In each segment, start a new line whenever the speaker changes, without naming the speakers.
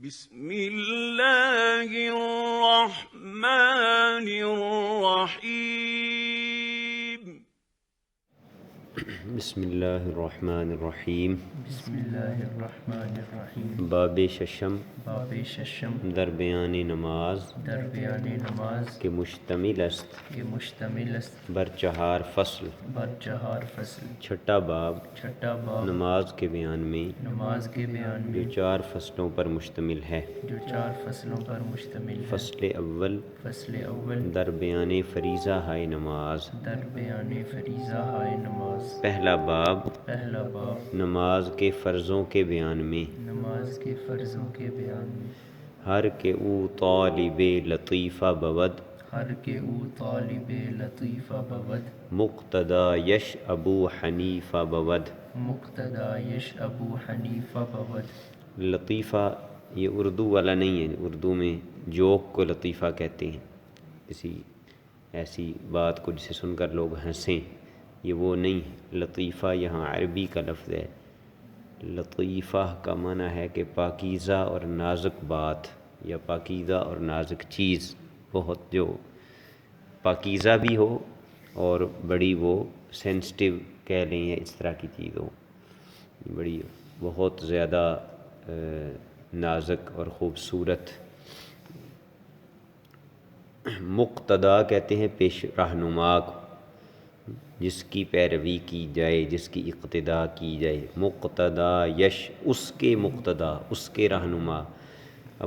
بسم الله الرحمن الرحيم.
بسم اللہ الرحمن الرحیم.
بسم اللہ الرحمن الرحیم.
باب ششم
باب ششم
در بیان نماز
در بیان نماز
کے مشتمل است
کے مشتمل است
بر چہار فصل.
بر چہار فصل.
چھٹا باب
چھٹا باب
نماز کے بیان میں
نماز کے بیان میں
جو چار فصلوں پر مشتمل ہے.
جو چار فصلوں پر مشتمل ہے.
فصل اول
فصل اول
در بیان فریضہ ہائے نماز.
در بیان فریضہ ہائے نماز.
پہلا باب
پہلا باب
نماز کے فرضوں کے بیان میں.
نماز کے فرضوں کے بیان میں.
ہر کہ او طالب لطیفہ بود
ہر کہ او طالب لطیفہ بود
مقتدا یش ابو حنیفہ بود.
مقتدا یش ابو حنیفہ بود.
لطیفہ یہ اردو والا نہیں ہے. اردو میں جوک کو لطیفہ کہتے ہیں. کسی ایسی بات کو جسے سن کر لوگ ہنسیں، یہ وہ نہیں ہے. لطیفہ یہاں عربی کا لفظ ہے. لطیفہ کا معنی ہے کہ پاکیزہ اور نازک بات یا پاکیزہ اور نازک چیز، بہت جو پاکیزہ بھی ہو اور بڑی وہ سینسٹیو کہہ لیں یا اس طرح کی چیز ہو، بڑی بہت زیادہ نازک اور خوبصورت. مقتدا کہتے ہیں پیش رہنما کو، جس کی پیروی کی جائے، جس کی اقتداء کی جائے. مقتدا یش اس کے مقتدا، اس کے رہنما.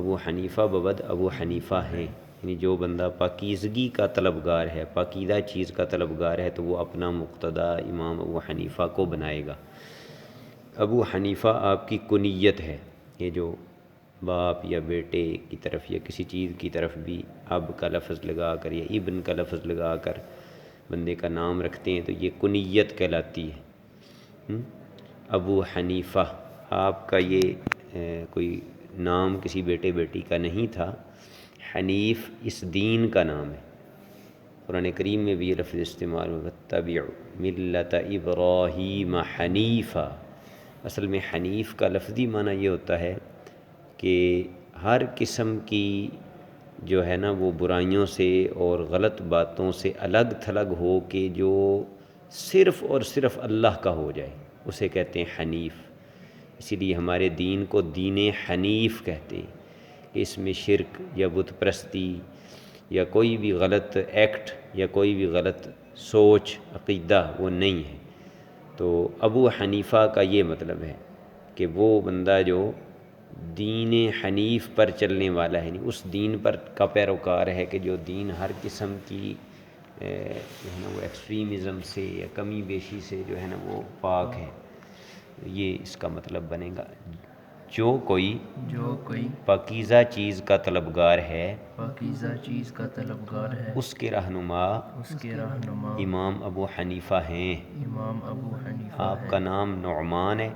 ابو حنیفہ بود ابو حنیفہ ہیں، یعنی جو بندہ پاکیزگی کا طلبگار ہے، پاکیزہ چیز کا طلبگار ہے، تو وہ اپنا مقتدا امام ابو حنیفہ کو بنائے گا. ابو حنیفہ آپ کی کنیت ہے. یہ جو باپ یا بیٹے کی طرف یا کسی چیز کی طرف بھی اب کا لفظ لگا کر یا ابن کا لفظ لگا کر بندے کا نام رکھتے ہیں تو یہ کنیت کہلاتی ہے. ابو حنیفہ آپ کا یہ کوئی نام کسی بیٹے بیٹی کا نہیں تھا. حنیف اس دین کا نام ہے. قرآن کریم میں بھی یہ لفظ استعمال ہوا وَاتَّبِعُوا مِلَّةَ إِبْرَاهِيمَ حَنِيفًا. اصل میں حنیف کا لفظی معنی یہ ہوتا ہے کہ ہر قسم کی جو ہے نا وہ برائیوں سے اور غلط باتوں سے الگ تھلگ ہو کے جو صرف اور صرف اللہ کا ہو جائے، اسے کہتے ہیں حنیف. اسی لیے ہمارے دین کو دین حنیف کہتے ہیں کہ اس میں شرک یا بت پرستی یا کوئی بھی غلط ایکٹ یا کوئی بھی غلط سوچ عقیدہ وہ نہیں ہے. تو ابو حنیفہ کا یہ مطلب ہے کہ وہ بندہ جو دین حنیف پر چلنے والا ہے، اس دین پر کا پیروکار ہے کہ جو دین ہر قسم کی جو ہے نا وہ ایکسٹریمزم سے یا کمی بیشی سے جو ہے نا وہ پاک ہے. یہ اس کا مطلب بنے گا جو کوئی پاکیزہ چیز کا طلبگار ہے،
پاکیزہ چیز کا طلبگار ہے،
اس کے رہنما امام ابو حنیفہ ہیں.
امام ابو حنیفہ
آپ کا نام نعمان ہے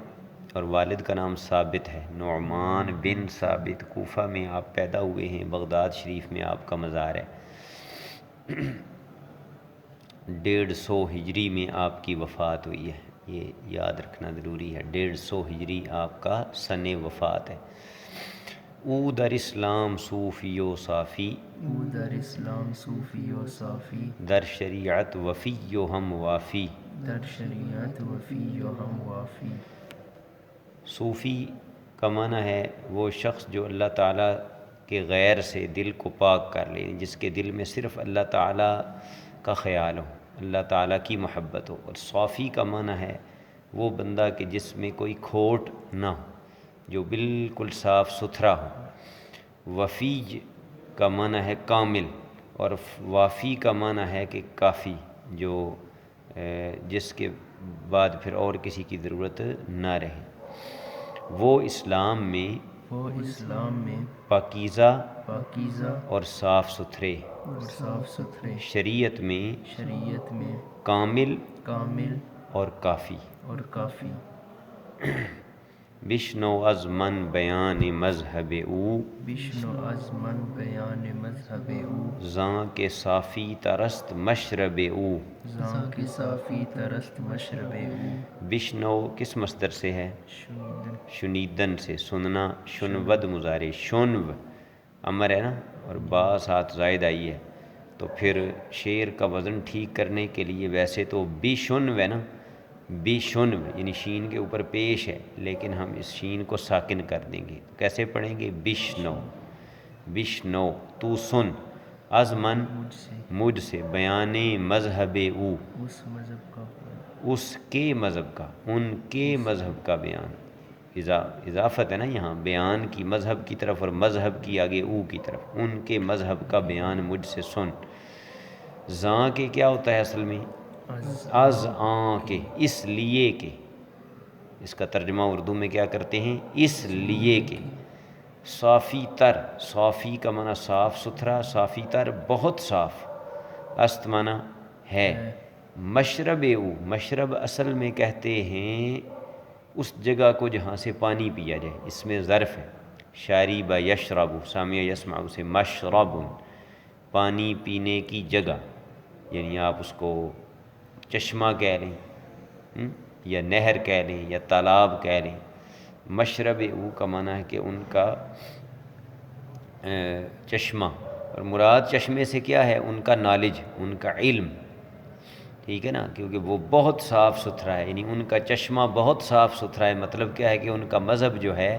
اور والد کا نام ثابت ہے. نعمان بن ثابت. کوفہ میں آپ پیدا ہوئے ہیں، بغداد شریف میں آپ کا مزار ہے. 150 ہجری میں آپ کی وفات ہوئی ہے. یہ یاد رکھنا ضروری ہے. 150 ہجری آپ کا سن وفات ہے. او در اسلام صوفی و صافی
او در اسلام صوفی و صافی
در شریعت وفی و ہم وافی.
در شریعت وفی و ہم وافی.
صوفی کا معنی ہے وہ شخص جو اللہ تعالیٰ کے غیر سے دل کو پاک کر لے، جس کے دل میں صرف اللہ تعالیٰ کا خیال ہو، اللہ تعالیٰ کی محبت ہو. اور صافی کا معنی ہے وہ بندہ کہ جس میں کوئی کھوٹ نہ ہو، جو بالکل صاف ستھرا ہو. وفی کا معنی ہے کامل، اور وافی کا معنی ہے کہ کافی، جو جس کے بعد پھر اور کسی کی ضرورت نہ رہے. وہ اسلام میں پاکیزہ اور صاف ستھرے، شریعت میں کامل اور کافی. بشنو از من بیان مذہب او
بشنو از من بیان مذہب او
زاں کے صافی ترست مشرب او
زاں کی صافی ترست مشرب او
بشنو کس مصدر سے ہے؟
شنیدن
شنیدن سے، سننا، شنود مضارع، شنو امر ہے نا، اور با ساتھ زائد آئی ہے، تو پھر شعر کا وزن ٹھیک کرنے کے لیے ویسے تو بی شنو ہے نا، بی شنو یعنی شین کے اوپر پیش ہے، لیکن ہم اس شین کو ساکن کر دیں گے، کیسے پڑھیں گے؟ بشنو، بشنو تو سن، از من مجھ سے، بیان مذہب او
اس مذہب کا
اس کے مذہب کا، ان کے مذہب کا بیان، اضافت ہے نا یہاں، بیان کی مذہب کی طرف اور مذہب کی آگے او کی طرف، ان کے مذہب کا بیان مجھ سے سن۔ زاں کے کیا ہوتا ہے اصل میں؟ از آں کے، اس لیے کہ، اس کا ترجمہ اردو میں کیا کرتے ہیں؟ اس لیے کہ، صافی تر، صافی کا معنی صاف ستھرا، صافی تر بہت صاف، است معنی ہے، مشرب او، مشرب اصل میں کہتے ہیں اس جگہ کو جہاں سے پانی پیا جائے، اس میں ظرف ہے، شارب یشرب، سامع یسمع سے، مشرب پانی پینے کی جگہ، یعنی آپ اس کو چشمہ کہہ لیں یا نہر کہہ لیں یا تالاب کہہ لیں۔ مشرب او کا معنی ہے کہ ان کا چشمہ، اور مراد چشمے سے کیا ہے؟ ان کا نالج، ان کا علم، ٹھیک ہے نا، کیونکہ وہ بہت صاف ستھرا ہے، یعنی ان کا چشمہ بہت صاف ستھرا ہے، مطلب کیا ہے کہ ان کا مذہب جو ہے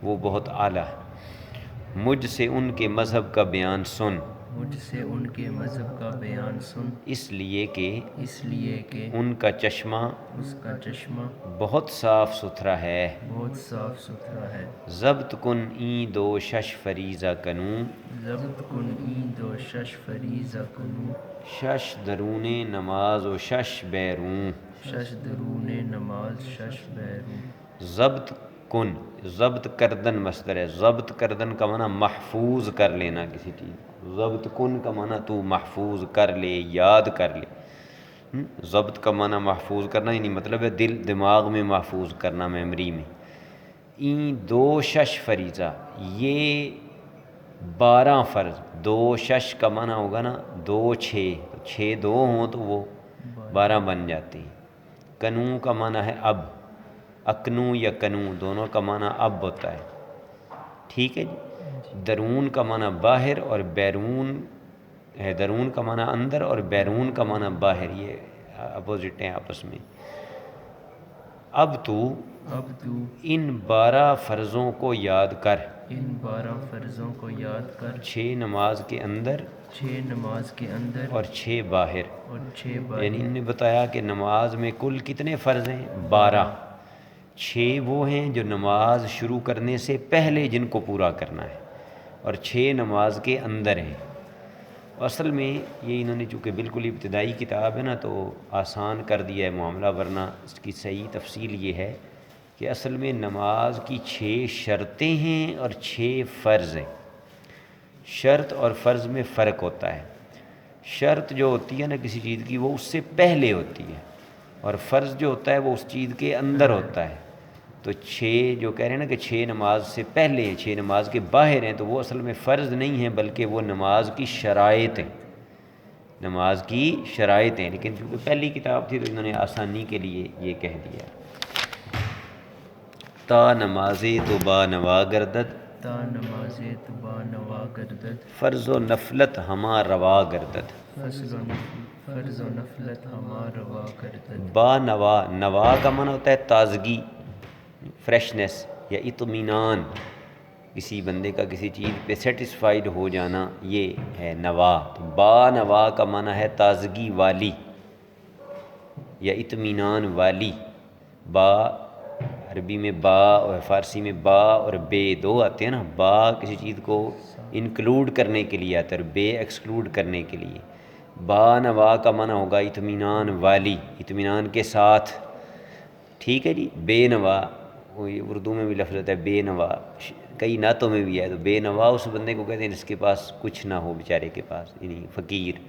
وہ بہت اعلیٰ ہے۔ مجھ سے ان کے مذہب کا بیان سن،
مجھ سے ان کے مذہب کا بیان سن،
اس لیے کہ
اس لیے کہ
ان کا چشمہ
اس کا چشمہ
بہت صاف ستھرا ہے۔
بہت صاف ستھرا ہے۔
ضبط کن این دو شش فریضہ کنوں،
ضبط کن این دو شش فریضہ کنوں،
شش درون نماز و شش بیرون،
شش درون نماز شش بیرون۔
ضبط کن، ضبط کردن مصدر ہے، ضبط کردن کا معنی محفوظ کر لینا کسی چیز کو، ضبط کن کا معنی تو محفوظ کر لے، یاد کر لے۔ ضبط کا معنی محفوظ کرنا، یعنی مطلب ہے دل دماغ میں محفوظ کرنا، میموری میں۔ این دو شش فریضہ، یہ 12 فرض، دو شش کا معنی ہوگا نا 2 6، 6 2 ہوں تو وہ 12 بن جاتے ہیں۔ کنوں کا معنی ہے اب، اکنوں یا کنوں دونوں کا معنی اب ہوتا ہے، ٹھیک ہے جی۔ درون کا معنی باہر اور بیرون ہے، درون کا معنی اندر اور بیرون کا معنی باہر، یہ اپوزٹ ہیں آپس میں۔ اب تو ان 12 فرضوں کو یاد کر،
ان 12 فرضوں کو یاد کر،
6 نماز کے اندر
6 نماز کے اندر
اور 6 باہر،
اور 6 باہر۔
یعنی انہوں نے بتایا کہ نماز میں کل کتنے فرض ہیں؟ 12، 6 وہ ہیں جو نماز شروع کرنے سے پہلے جن کو پورا کرنا ہے، اور 6 نماز کے اندر ہیں۔ اصل میں یہ انہوں نے چونکہ بالکل ابتدائی کتاب ہے نا تو آسان کر دیا ہے معاملہ، ورنہ اس کی صحیح تفصیل یہ ہے کہ اصل میں نماز کی 6 شرطیں ہیں اور 6 فرض ہیں۔ شرط اور فرض میں فرق ہوتا ہے، شرط جو ہوتی ہے نا کسی چیز کی وہ اس سے پہلے ہوتی ہے، اور فرض جو ہوتا ہے وہ اس چیز کے اندر ہوتا ہے۔ تو 6 جو کہہ رہے ہیں نا کہ 6 نماز سے پہلے ہیں، 6 نماز کے باہر ہیں، تو وہ اصل میں فرض نہیں ہیں بلکہ وہ نماز کی شرائط ہیں، نماز کی شرائط ہیں، لیکن چونکہ پہلی کتاب تھی تو انہوں نے آسانی کے لیے یہ کہہ دیا۔ تا نمازے تو با نوا گردد،
تا نمازے تو با نوا گردد،
فرض و نفلت ہما روا گردد۔
فرض و نفلت ہما روا گردد۔
با نوا، نوا کا معنی ہوتا ہے تازگی، فریشنس یا اطمینان، کسی بندے کا کسی چیز پہ سیٹسفائیڈ ہو جانا، یہ ہے نوا۔ تو با نوا کا معنی ہے تازگی والی یا اطمینان والی۔ با عربی میں با اور فارسی میں با اور بے دو آتے ہیں نا، با کسی چیز کو انکلوڈ کرنے کے لیے آتا ہے اور بے ایکسکلوڈ کرنے کے لیے۔ با نوا کا معنی ہوگا اطمینان والی، اطمینان کے ساتھ، ٹھیک ہے جی۔ بے نوا، اردو میں بھی لفظ ہوتا ہے بے نوا، کئی نعتوں میں بھی ہے، تو بے نوا اس بندے کو کہتے ہیں جس کے پاس کچھ نہ ہو، بیچارے کے پاس، یعنی فقیر۔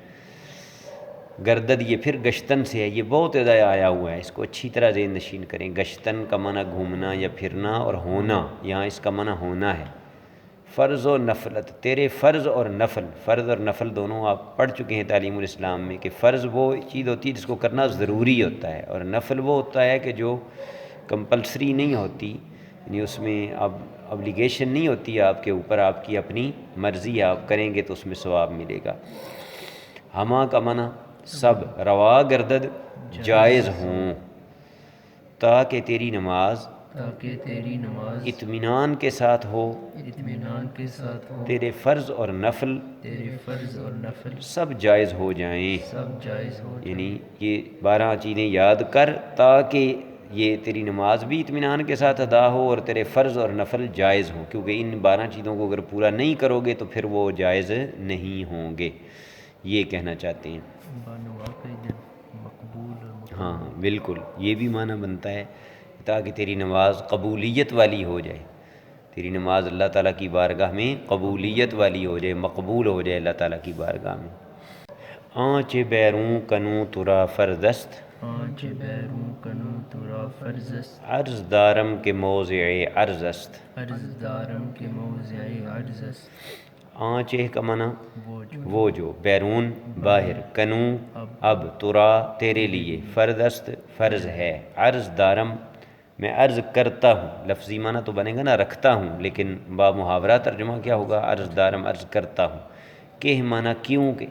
گردد یہ پھر گشتن سے ہے، یہ بہت زیادہ آیا ہوا ہے، اس کو اچھی طرح ذہن نشین کریں۔ گشتن کا معنی گھومنا یا پھرنا، اور ہونا یہاں اس کا معنی ہونا ہے۔ فرض و نفلت، تیرے فرض اور نفل، فرض اور نفل دونوں آپ پڑھ چکے ہیں تعلیم الاسلام میں، کہ فرض وہ چیز ہوتی ہے جس کو کرنا ضروری ہوتا ہے، اور نفل وہ ہوتا ہے کہ جو کمپلسری نہیں ہوتی، یعنی اس میں اب ابلیگیشن نہیں ہوتی آپ کے اوپر، آپ کی اپنی مرضی، آپ کریں گے تو اس میں ثواب ملے گا۔ ہما کا معنی سب، روا گردد جائز ہوں، تاکہ تیری نماز
تاکہ تیری نماز
اطمینان کے ساتھ ہو،
اطمینان کے ساتھ ہو،
تیرے فرض اور نفل
تیرے فرض اور نفل
سب جائز ہو جائیں۔
سب جائز ہو جائیں۔
یعنی یہ 12 چیزیں یاد کر تاکہ یہ تیری نماز بھی اطمینان کے ساتھ ادا ہو اور تیرے فرض اور نفل جائز ہوں، کیونکہ ان 12 چیزوں کو اگر پورا نہیں کرو گے تو پھر وہ جائز نہیں ہوں گے، یہ کہنا چاہتے ہیں۔
مقبول اور مقبول۔
ہاں بالکل، یہ بھی معنی بنتا ہے تاکہ تیری نماز قبولیت والی ہو جائے، تیری نماز اللہ تعالیٰ کی بارگاہ میں قبولیت والی ہو جائے، مقبول ہو جائے اللہ تعالیٰ کی بارگاہ میں۔ آنچ بیروں کنوں ترا فرزست،
آنچ بیروں کنوں ترا فرزست،
عرض دارم کے موضع عرض است۔
عرض دارم کے موضع عرض است۔
آنچ کا معنی
وہ جو
وہ جو، بیرون باہر، کنوں اب، ترا تیرے لیے، فرضست فرض ہے، عرض دارم میں عرض کرتا ہوں، لفظی معنی تو بنے گا نا رکھتا ہوں، لیکن با محاورہ ترجمہ کیا ہوگا؟ عرض دارم عرض کرتا ہوں، کہ معنی کیوں کہ،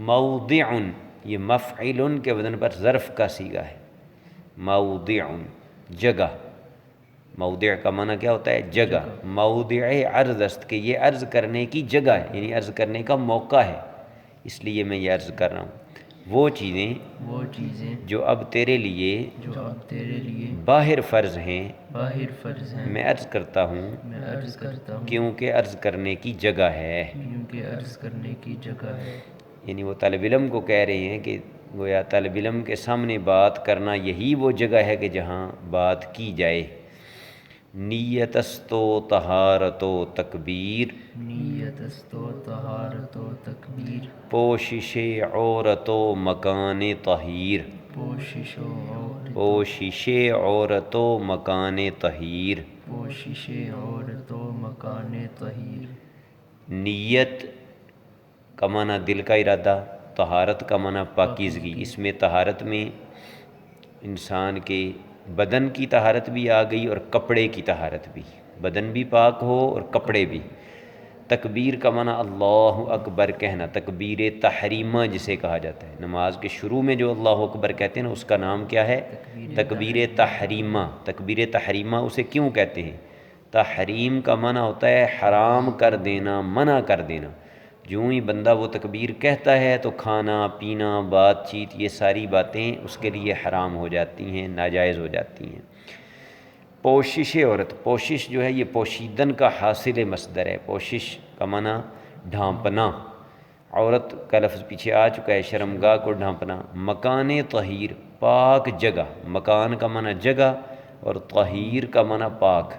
موضع یہ مفعل کے وزن پر ظرف کا صیغہ ہے، موضع جگہ، موضع کا معنی کیا ہوتا ہے؟ جگہ، موضع عرض است کہ یہ عرض کرنے کی جگہ ہے، یعنی عرض کرنے کا موقع ہے، اس لیے میں یہ عرض کر رہا ہوں۔ وہ چیزیں
وہ چیزیں
جو اب تیرے لیے
جو اب تیرے لیے
باہر فرض ہیں،
باہر فرض ہیں،
میں عرض کرتا ہوں
میں عرض کرتا ہوں
کیونکہ عرض کرنے کی جگہ ہے۔
کیونکہ عرض کرنے کی جگہ ہے۔
یعنی وہ طالب علم کو کہہ رہے ہیں کہ گویا طالب علم کے سامنے بات کرنا یہی وہ جگہ ہے کہ جہاں بات کی جائے۔ نیت است و طہارت و تکبیر،
نیت است و طہارت و تکبیر،
پوشش عورت و مکان طہیر،
پوشش و عورت،
پوشش عورت و مکان طہیر۔
پوشش عورت و مکان طہیر۔
نیت کا معنی دل کا ارادہ، طہارت کا معنی پاکیزگی، اس میں طہارت میں انسان کے بدن کی طہارت بھی آ گئی اور کپڑے کی طہارت بھی، بدن بھی پاک ہو اور کپڑے بھی۔ تکبیر کا معنی اللہ اکبر کہنا، تکبیر تحریمہ جسے کہا جاتا ہے، نماز کے شروع میں جو اللہ اکبر کہتے ہیں نا اس کا نام کیا ہے؟ تکبیر تحریمہ۔ تکبیر تحریمہ اسے کیوں کہتے ہیں؟ تحریم کا معنی ہوتا ہے حرام کر دینا، منع کر دینا۔ جو ہی بندہ وہ تکبیر کہتا ہے تو کھانا پینا، بات چیت، یہ ساری باتیں اس کے لیے حرام ہو جاتی ہیں، ناجائز ہو جاتی ہیں۔ پوشش عورت، پوشش جو ہے یہ پوشیدن کا حاصل مصدر ہے، پوشش کا معنی ڈھانپنا، عورت کا لفظ پیچھے آ چکا ہے، شرمگاہ کو ڈھانپنا۔ مکان طہیر، پاک جگہ، مکان کا معنی جگہ اور طہیر کا معنی پاک۔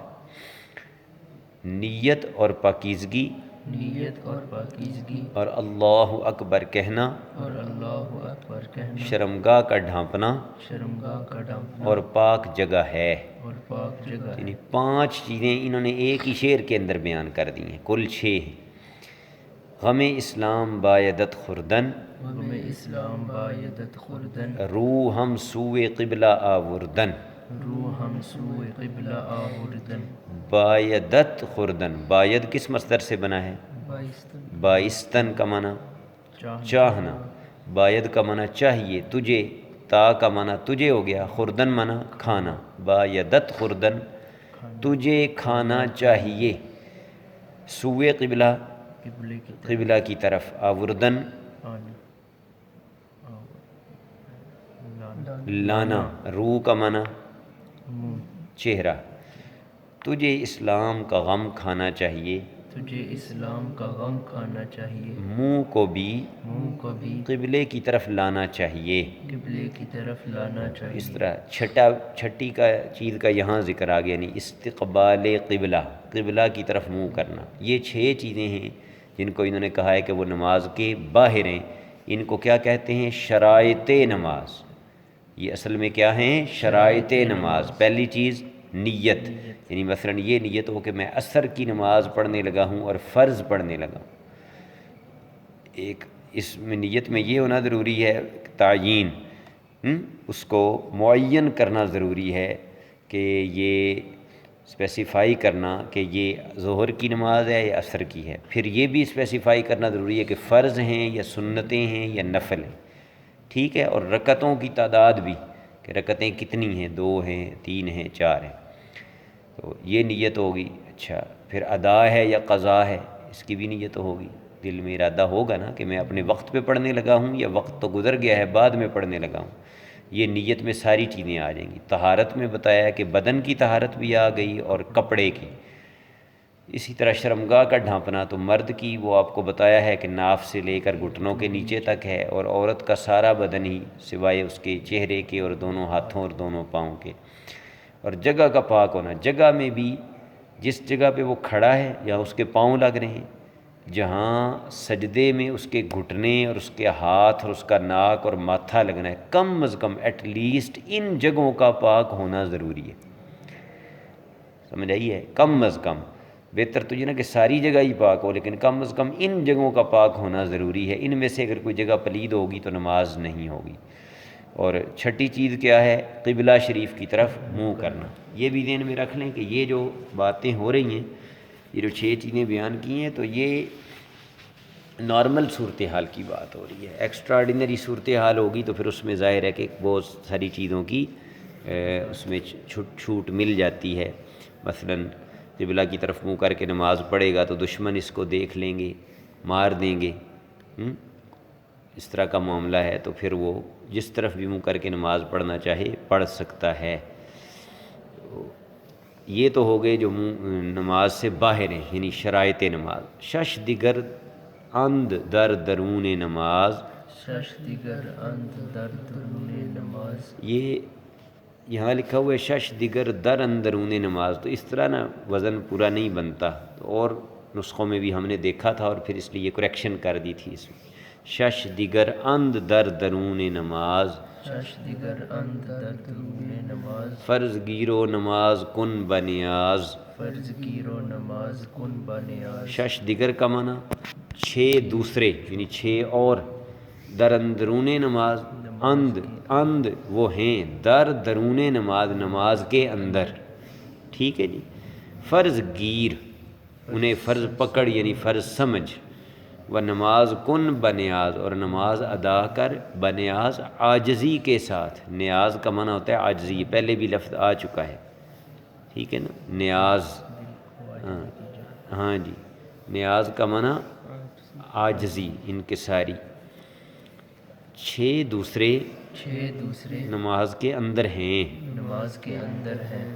نیت اور پاکیزگی
نیت اور پاکیزگی
اور اللہ اکبر کہنا،
اور اللہ اکبر کہنا،
شرمگاہ کا ڈھانپنا
شرمگاہ کا ڈھانپنا
اور پاک جگہ ہے۔
اور پاک جگہ ہے۔
یعنی 5 چیزیں انہوں نے ایک ہی شعر کے اندر بیان کر دی ہیں، کل 6 ہیں۔ غم اسلام بایدت خوردن،
غم اسلام بایدت خوردن،
روح ہم سوئے قبلہ آوردن۔
روح ہم سوئے قبلہ آوردن،
بایدت خوردن، باید کس مصدر سے بنا ہے؟
بائستن،
بائستن کا معنی
چاہنا،
چاہنا، باید کا معنی چاہیے، تجھے، تا کا معنی تجھے ہو گیا، خوردن معنی کھانا، بایدت خوردن تجھے کھانا چاہیے، سوئے قبلہ
قبلے کی طرف
قبلہ کی طرف، آوردن
آنا،
لانا، روح کا معنی
منہ،
چہرہ، تجھے اسلام کا غم کھانا چاہیے،
تجھے اسلام کا غم کھانا چاہیے،
منہ کو بھی
منہ کو بھی
قبلے کی طرف لانا چاہیے۔
قبلے کی طرف لانا چاہیے۔
اس طرح چھٹی کا چیز کا یہاں ذکر آ گیا، یعنی استقبال قبلہ، قبلہ کی طرف منہ کرنا۔ یہ 6 چیزیں ہیں جن کو انہوں نے کہا ہے کہ وہ نماز کے باہر ہیں، ان کو کیا کہتے ہیں؟ شرائط نماز۔ یہ اصل میں کیا ہیں؟ شرائط نماز۔ پہلی چیز نیت، یعنی مثلا یہ نیت ہو کہ میں عصر کی نماز پڑھنے لگا ہوں اور فرض پڑھنے لگا ہوں۔ ایک اس میں نیت میں یہ ہونا ضروری ہے، تعیین، اس کو معین کرنا ضروری ہے کہ یہ اسپیسیفائی کرنا کہ یہ ظہر کی نماز ہے یا عصر کی ہے۔ پھر یہ بھی اسپیسیفائی کرنا ضروری ہے کہ فرض ہیں یا سنتیں ہیں یا نفل ہیں، ٹھیک ہے؟ اور رکعتوں کی تعداد بھی، کہ رکعتیں کتنی ہیں، 2 ہیں، 3 ہیں، 4 ہیں، تو یہ نیت ہوگی۔ اچھا، پھر ادا ہے یا قضا ہے، اس کی بھی نیت ہوگی۔ دل میں ارادہ ہوگا نا کہ میں اپنے وقت پہ پڑھنے لگا ہوں یا وقت تو گزر گیا ہے بعد میں پڑھنے لگا ہوں، یہ نیت میں ساری چیزیں آ جائیں گی۔ طہارت میں بتایا کہ بدن کی طہارت بھی آ گئی اور کپڑے کی۔ اسی طرح شرمگاہ کا ڈھانپنا تو مرد کی وہ آپ کو بتایا ہے کہ ناف سے لے کر گھٹنوں کے نیچے تک ہے، اور عورت کا سارا بدن ہی سوائے اس کے چہرے کے اور دونوں ہاتھوں اور دونوں پاؤں کے۔ اور جگہ کا پاک ہونا، جگہ میں بھی جس جگہ پہ وہ کھڑا ہے یا اس کے پاؤں لگ رہے ہیں، جہاں سجدے میں اس کے گھٹنے اور اس کے ہاتھ اور اس کا ناک اور ماتھا لگنا ہے، کم از کم ایٹ لیسٹ ان جگہوں کا پاک ہونا ضروری ہے۔ سمجھ آئی ہے؟ کم از کم، بہتر تو یہ نا کہ ساری جگہ ہی پاک ہو، لیکن کم از کم ان جگہوں کا پاک ہونا ضروری ہے۔ ان میں سے اگر کوئی جگہ پلید ہوگی تو نماز نہیں ہوگی۔ اور چھٹی چیز کیا ہے؟ قبلہ شریف کی طرف منہ کرنا۔ یہ بھی ذہن میں رکھ لیں کہ یہ جو باتیں ہو رہی ہیں، یہ جو 6 چیزیں بیان کی ہیں، تو یہ نارمل صورتحال کی بات ہو رہی ہے۔ ایکسٹرا آرڈینری صورتحال ہوگی تو پھر اس میں ظاہر ہے کہ بہت ساری چیزوں کی اس میں چھوٹ مل جاتی ہے۔ مثلاً قبلہ کی طرف منہ کر کے نماز پڑھے گا تو دشمن اس کو دیکھ لیں گے، مار دیں گے، اس طرح کا معاملہ ہے، تو پھر وہ جس طرف بھی منہ کر کے نماز پڑھنا چاہے پڑھ سکتا ہے۔ یہ تو ہو گئے جو نماز سے باہر ہیں، یعنی شرائط نماز۔ شش دیگر اند در درون نماز،
شش دیگر اند در درون نماز،
یہ یہاں لکھا ہوا ہے شش دیگر در اندرون نماز، تو اس طرح نا وزن پورا نہیں بنتا، تو اور نسخوں میں بھی ہم نے دیکھا تھا اور پھر اس لیے کریکشن کر دی تھی اس میں۔ شش دیگر اند در درون نماز،
شش دیگر اند در درون نماز،
فرض گیر و نماز کن بنیاز۔
فرض گیر و نماز کن بنیاز،
شش دیگر کا معنی 6 دوسرے، یعنی 6 اور، در اندرون نماز، اند وہ ہیں، در درون نماز نماز کے اندر، ٹھیک ہے جی۔ فرض گیر انہیں فرض پکڑ یعنی فرض سمجھ، و نماز کن بنیاز اور نماز ادا کر بنیاز عاجزی کے ساتھ۔ نیاز کا معنی ہوتا ہے عاجزی، پہلے بھی لفظ آ چکا ہے، ٹھیک ہے نا، نیاز، ہاں جی، نیاز کا معنی عاجزی، انکساری۔ 6 دوسرے
6 دوسرے
نماز کے اندر ہیں،
نماز کے اندر ہیں،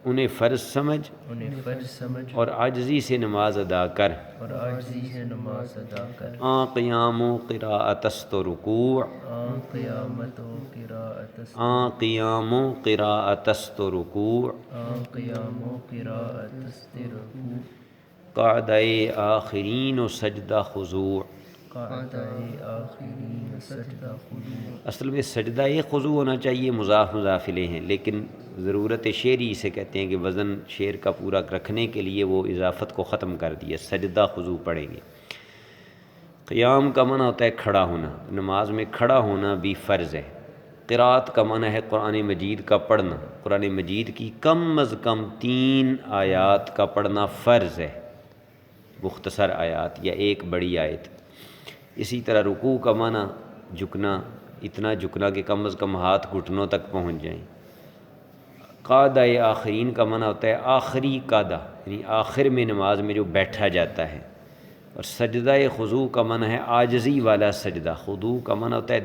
انہیں فرض سمجھ
انہیں فرض سمجھ
اور عاجزی سے نماز ادا کر۔
اور عاجزی سے نماز ادا کر۔
آن قیام و قراءت است و رکوع،
آن قیامت و قراءت است،
آن قیام و قراءت است و رکوع،
آن قیام و قراءت است رکوع،
قعدہ آخرین و سجدہ خضوع۔
قعدہ آخرین سجدہ خضوع،
اصل میں سجدہ خضوع ہونا چاہیے، مضاف مضاف الیہ ہیں، لیکن ضرورت شعری اسے کہتے ہیں کہ وزن شعر کا پورا رکھنے کے لیے وہ اضافت کو ختم کر دیا، سجدہ خضوع پڑھیں گے۔ قیام کا معنی ہوتا ہے کھڑا ہونا، نماز میں کھڑا ہونا بھی فرض ہے۔ قراءت کا معنی ہے قرآن مجید کا پڑھنا، قرآن مجید کی کم از کم 3 آیات کا پڑھنا فرض ہے، مختصر آیات یا ایک بڑی آیت۔ اسی طرح رکوع کا معنی جھکنا، اتنا جھکنا کہ کم از کم ہاتھ گھٹنوں تک پہنچ جائیں۔ قعدہ آخرین کا معنی ہوتا ہے آخری قعدہ، یعنی آخر میں نماز میں جو بیٹھا جاتا ہے۔ اور سجدہ خضوع کا معنی ہے عاجزی والا سجدہ، خضوع کا معنی ہوتا ہے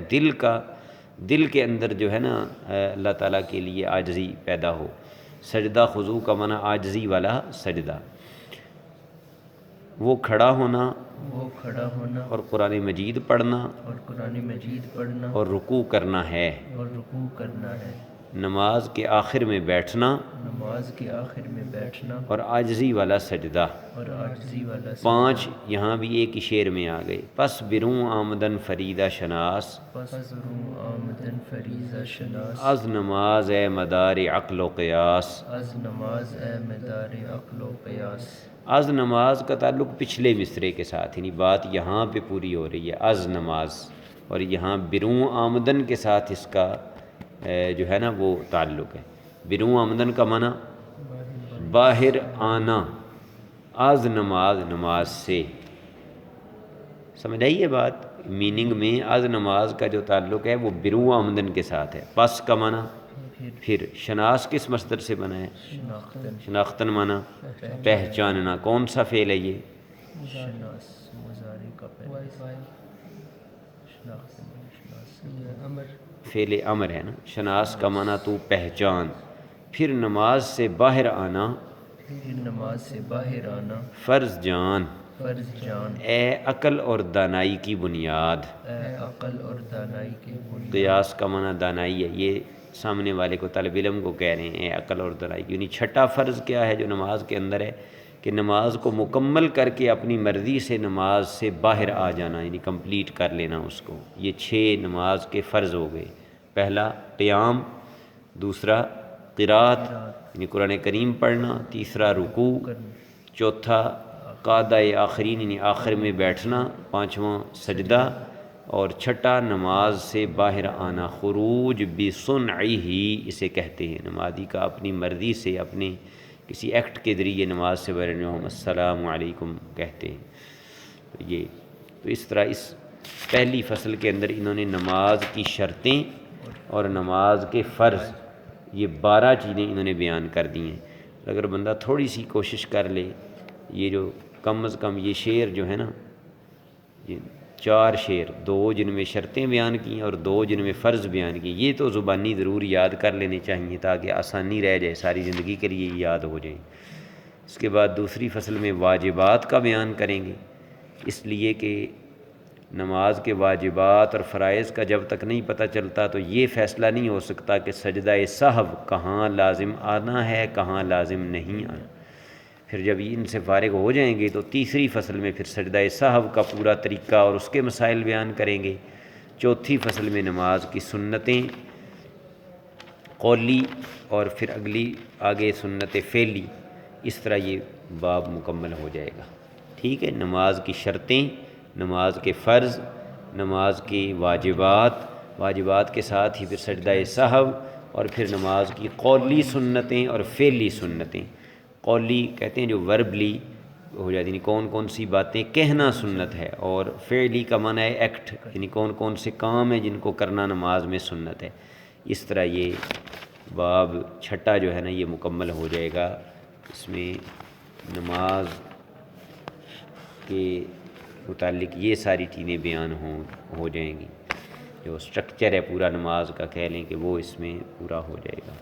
دل کے اندر جو ہے نا اللہ تعالیٰ کے لیے عاجزی پیدا ہو۔ سجدہ خضوع کا معنی عاجزی والا سجدہ، وہ کھڑا ہونا
وہ کھڑا ہونا
اور قرآن مجید پڑھنا
اور قرآن مجید پڑھنا
اور رکوع کرنا ہے۔
اور رکوع کرنا ہے۔
نماز کے آخر میں بیٹھنا
نماز کے آخر میں بیٹھنا
اور عاجزی والا سجدہ۔
اور عاجزی والا سجدہ۔
5 یہاں بھی ایک ہی شعر میں آ گئے، پس بروں آمدن فریدہ شناس،
پس رو آمدن فریضہ شناس،
از نماز اے مدار عقل و قیاس۔
از نماز اے مدار عقل و قیاس۔
از نماز کا تعلق پچھلے مصرے کے ساتھ، یعنی بات یہاں پہ پوری ہو رہی ہے از نماز، اور یہاں بروں آمدن کے ساتھ اس کا جو ہے نا وہ تعلق ہے۔ بروں آمدن کا معنی باہر آنا، از نماز نماز سے، سمجھ آئی یہ بات؟ میننگ میں از نماز کا جو تعلق ہے وہ بروں آمدن کے ساتھ ہے۔ پس کا معنی پھر، شناس کس مصدر سے بنا ہے؟
شناختن۔
شناختن معنی پہچاننا، کون سا فعل ہے یہ؟
شناس مضارع کا پہلے شناختن شناس امر
فعل امر ہے نا۔ شناس کا معنی تو پہچان، پھر نماز سے باہر آنا،
پھر نماز سے باہر آنا،
فرض جان،
فرض جان،
اے عقل اور دانائی کی بنیاد۔
اے عقل اور دانائی کی بنیاد۔
قیاس کا معنی دانائی ہے، یہ سامنے والے کو طالب علم کو کہہ رہے ہیں اے عقل اور دانائی کی، یعنی چھٹا فرض کیا ہے جو نماز کے اندر ہے کہ نماز کو مکمل کر کے اپنی مرضی سے نماز سے باہر آ جانا، یعنی کمپلیٹ کر لینا اس کو۔ یہ 6 نماز کے فرض ہو گئے۔ پہلا قیام، دوسرا قرات یعنی قرآن کریم پڑھنا، تیسرا رکوع، چوتھا قعدہ آخرین یعنی آخر میں بیٹھنا، 5واں سجدہ، اور چھٹا نماز سے باہر آنا، خروج بصنعہ اسے کہتے ہیں، نمازی کا اپنی مرضی سے اپنے کسی ایکٹ کے ذریعے نماز سے باہر ہم السلام علیکم کہتے ہیں۔ تو اس طرح اس پہلی فصل کے اندر انہوں نے نماز کی شرطیں اور نماز کے فرض، یہ 12 چیزیں انہوں نے بیان کر دی ہیں۔ اگر بندہ تھوڑی سی کوشش کر لے، یہ جو کم از کم یہ شعر جو ہے نا، یہ 4 شعر، 2 جن میں شرطیں بیان کی ہیں اور 2 جن میں فرض بیان کی، یہ تو زبانی ضرور یاد کر لینے چاہیے تاکہ آسانی رہ جائے، ساری زندگی کے لیے یاد ہو جائیں۔ اس کے بعد دوسری فصل میں واجبات کا بیان کریں گے، اس لیے کہ نماز کے واجبات اور فرائض کا جب تک نہیں پتہ چلتا تو یہ فیصلہ نہیں ہو سکتا کہ سجدہ سہو کہاں لازم آنا ہے کہاں لازم نہیں آنا۔ پھر جب ان سے فارغ ہو جائیں گے تو تیسری فصل میں پھر سجدہ سہو کا پورا طریقہ اور اس کے مسائل بیان کریں گے۔ چوتھی فصل میں نماز کی سنتیں قولی، اور پھر اگلی آگے سنت فعلی، اس طرح یہ باب مکمل ہو جائے گا۔ ٹھیک ہے، نماز کی شرطیں، نماز کے فرض، نماز کے واجبات کے ساتھ ہی پھر سجدہ سہو، اور پھر نماز کی قولی سنتیں اور فعلی سنتیں۔ قولی کہتے ہیں جو وربلی ہو جاتی، یعنی کون کون سی باتیں کہنا سنت ہے، اور فعلی کا معنی ہے ایکٹ، یعنی کون کون سے کام ہیں جن کو کرنا نماز میں سنت ہے۔ اس طرح یہ باب چھٹا جو ہے نا یہ مکمل ہو جائے گا۔ اس میں نماز کے متعلق یہ ساری چیزیں بیان ہو جائیں گی، جو سٹرکچر ہے پورا نماز کا کہہ لیں کہ وہ اس میں پورا ہو جائے گا۔